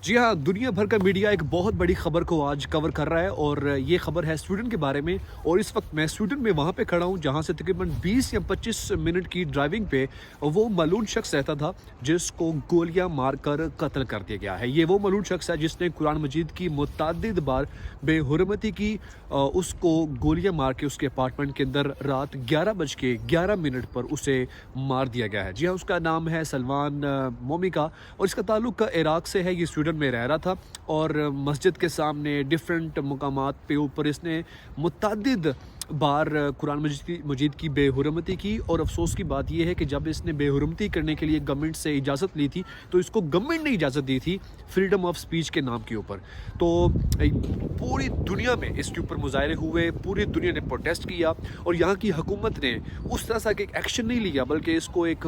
جی हाँ, दुनिया भर का मीडिया एक बहुत बड़ी खबर को आज कवर कर रहा है और ये खबर है स्वीडन के बारे में। और इस वक्त मैं स्वीडन में वहाँ पे खड़ा हूँ जहाँ से तकरीबन 20 या 25 मिनट की ड्राइविंग पे वो मलून शख्स रहता था जिसको गोलियां मारकर कत्ल कर दिया गया है। ये वो मलून शख्स है जिसने कुरान मजीद की मुतअद्दिद बार बेहुरमती की, उसको गोलियां मार के उसके अपार्टमेंट के अंदर रात 11:11 पर उसे मार दिया गया है। जी हाँ, उसका नाम है सलमान मोमिका और इसका ताल्लुक इराक से है। ये स्वीडन में रह रहा था और मस्जिद के सामने डिफरेंट मुकामात पे ऊपर इसने मुतअद्दिद बार कुरान मजीद की बेहुरमती की। और अफसोस की बात यह है कि जब इसने बेहुरमती करने के लिए गवर्नमेंट से इजाज़त ली थी तो इसको गवर्नमेंट ने इजाज़त दी थी फ्रीडम ऑफ स्पीच के नाम के ऊपर। तो पूरी दुनिया में इसके ऊपर मुजाहरे हुए, पूरी दुनिया ने प्रोटेस्ट किया और यहाँ की हुकूमत ने उस तरह सा एक एक्शन नहीं लिया बल्कि इसको एक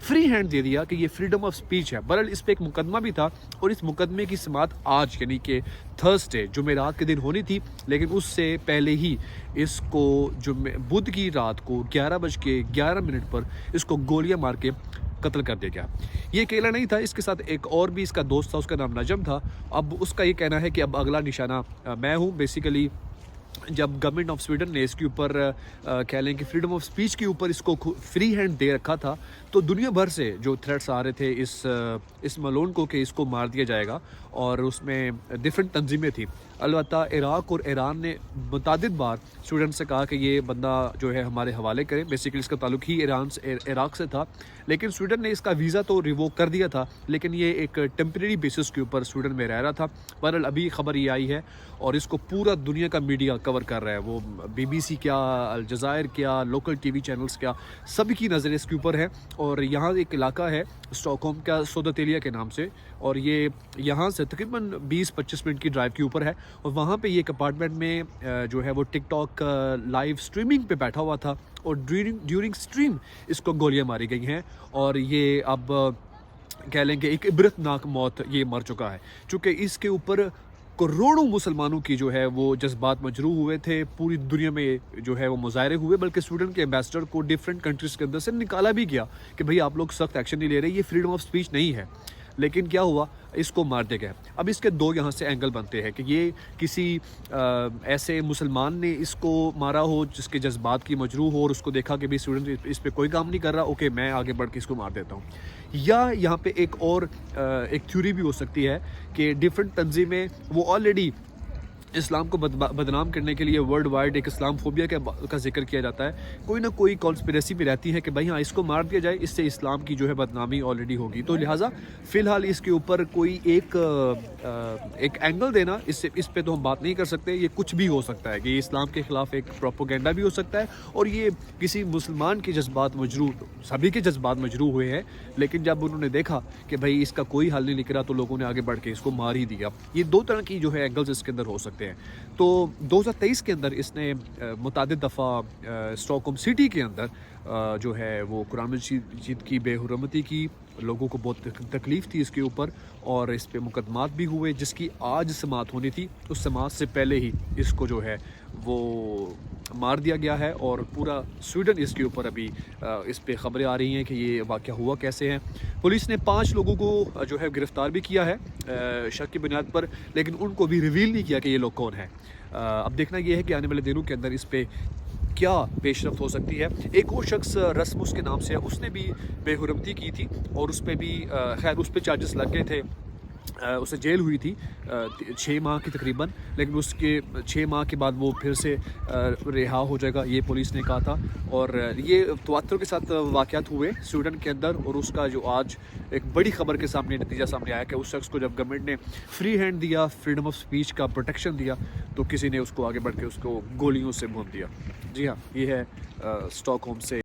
फ्री हैंड दे दिया कि ये फ्रीडम ऑफ स्पीच है। बहरहाल इस पर एक मुकदमा भी था और इस मुकदमे की समाअत आज यानी कि थर्सडे जुमेरात के दिन होनी थी, लेकिन उससे पहले ही इसको बुध की रात को 11:11 पर इसको गोलियां मार के कत्ल कर दिया गया। ये अकेला नहीं था, इसके साथ एक और भी इसका दोस्त था, उसका नाम नजम था। अब उसका ये कहना है कि अब अगला निशाना मैं हूँ। बेसिकली जब गवर्नमेंट ऑफ स्वीडन ने इसके ऊपर कह लें कि फ्रीडम ऑफ स्पीच के ऊपर इसको फ्री हैंड दे रखा था तो दुनिया भर से जो थ्रेट्स आ रहे थे इस मलोन को कि इसको मार दिया जाएगा और उसमें डिफरेंट तंजीमें थी। अलबत्ता इराक और ईरान ने मुतअद्दिद बार स्वीडन से कहा कि ये बंदा जो है हमारे हवाले करें। बेसिकली इसका ताल्लुक ही इराक से था, लेकिन स्वीडन ने इसका वीज़ा तो रिवोक कर दिया था, लेकिन ये एक टेम्परेरी बेसिस के ऊपर स्वीडन में रह रहा था। बहरहाल अभी खबर ये आई है और इसको पूरा दुनिया का मीडिया कवर कर रहा है। वो BBC क्या, अल जज़ायर क्या, लोकल TV चैनल्स क्या, सभी की नज़र इसके ऊपर है। और यहाँ एक इलाका है स्टॉकहोम का सोदातेलिया के नाम से और ये यहाँ से तकरीबन 20-25 मिनट की ड्राइव के ऊपर है। और वहाँ पे ये एक अपार्टमेंट में जो है वो टिकटॉक लाइव स्ट्रीमिंग पे बैठा हुआ था और ड्यूरिंग स्ट्रीम इसको गोलियां मारी गई हैं और ये अब कह लेंगे एक इबरतनाक मौत ये मर चुका है। चूँकि इसके ऊपर करोड़ों मुसलमानों की जो है वो जज्बात मजरूह हुए थे, पूरी दुनिया में जो है वो मुजाहरे हुए, बल्कि स्वीडन के एम्बेसडर को डिफरेंट कंट्रीज़ के अंदर से निकाला भी गया कि भाई आप लोग सख्त एक्शन नहीं ले रहे, ये फ्रीडम ऑफ स्पीच नहीं है। लेकिन क्या हुआ, इसको मार दिया गया। अब इसके दो यहाँ से एंगल बनते हैं कि ये किसी ऐसे मुसलमान ने इसको मारा हो जिसके जज्बात की मजरूह हो और उसको देखा कि भाई स्टूडेंट इस पे कोई काम नहीं कर रहा, ओके मैं आगे बढ़ के इसको मार देता हूँ। या यहाँ पे एक और एक थ्योरी भी हो सकती है कि डिफरेंट तंजीमें वो ऑलरेडी इस्लाम को बदनाम करने के लिए वर्ल्ड वाइड एक इस्लाम फोबिया का जिक्र किया जाता है। कोई ना कोई कॉन्स्पिरेसी भी रहती है कि भाई हाँ इसको मार दिया जाए, इससे इस्लाम की जो है बदनामी ऑलरेडी होगी। तो लिहाजा फ़िलहाल इसके ऊपर कोई एक एंगल देना, इस पे तो हम बात नहीं कर सकते। ये कुछ भी हो सकता है कि ये इस्लाम के ख़िलाफ़ एक प्रोपोगेंडा भी हो सकता है और ये किसी मुसलमान के जज्बात मजरूह, सभी के जज्बात मजरूह हुए हैं, लेकिन जब उन्होंने देखा कि भाई इसका कोई हल नहीं निकल रहा तो लोगों ने आगे बढ़ के इसको मार ही दिया। ये दो तरह की जो है एंगल्स इसके अंदर हो सकते हैं। तो 2023 के अंदर इसने मुतअद्दिद दफ़ा स्टॉकहोम सिटी के अंदर जो है वो कुरान मजीद की बेहुरमती की, लोगों को बहुत तकलीफ़ थी इसके ऊपर और इस पे मुकदमात भी हुए जिसकी आज समाअत होनी थी। उस समाअत से पहले ही इसको जो है वो मार दिया गया है और पूरा स्वीडन इसके ऊपर अभी इस पे ख़बरें आ रही हैं कि ये वाक़या हुआ कैसे है। पुलिस ने 5 लोगों को जो है गिरफ़्तार भी किया है शक की बुनियाद पर, लेकिन उनको भी रिवील नहीं किया कि ये लोग कौन हैं। अब देखना ये है कि आने वाले दिनों के अंदर इस पे क्या पेशरफ्त हो सकती है। एक और शख्स रस्मुस के नाम से है, उसने भी बेहुरमती की थी और उस पर भी खैर उस पर चार्जेस लग गए थे। उसे जेल हुई थी 6 माह की तकरीबन, लेकिन उसके 6 माह के बाद वो फिर से रिहा हो जाएगा, ये पुलिस ने कहा था। और ये तवत्तुर के साथ वाक़यात हुए स्वीडन के अंदर और उसका जो आज एक बड़ी ख़बर के सामने नतीजा सामने आया कि उस शख्स को जब गवर्नमेंट ने फ्री हैंड दिया, फ्रीडम ऑफ स्पीच का प्रोटेक्शन दिया, तो किसी ने उसको आगे बढ़ के उसको गोलियों से भून दिया। जी हाँ, ये है स्टॉकहोम से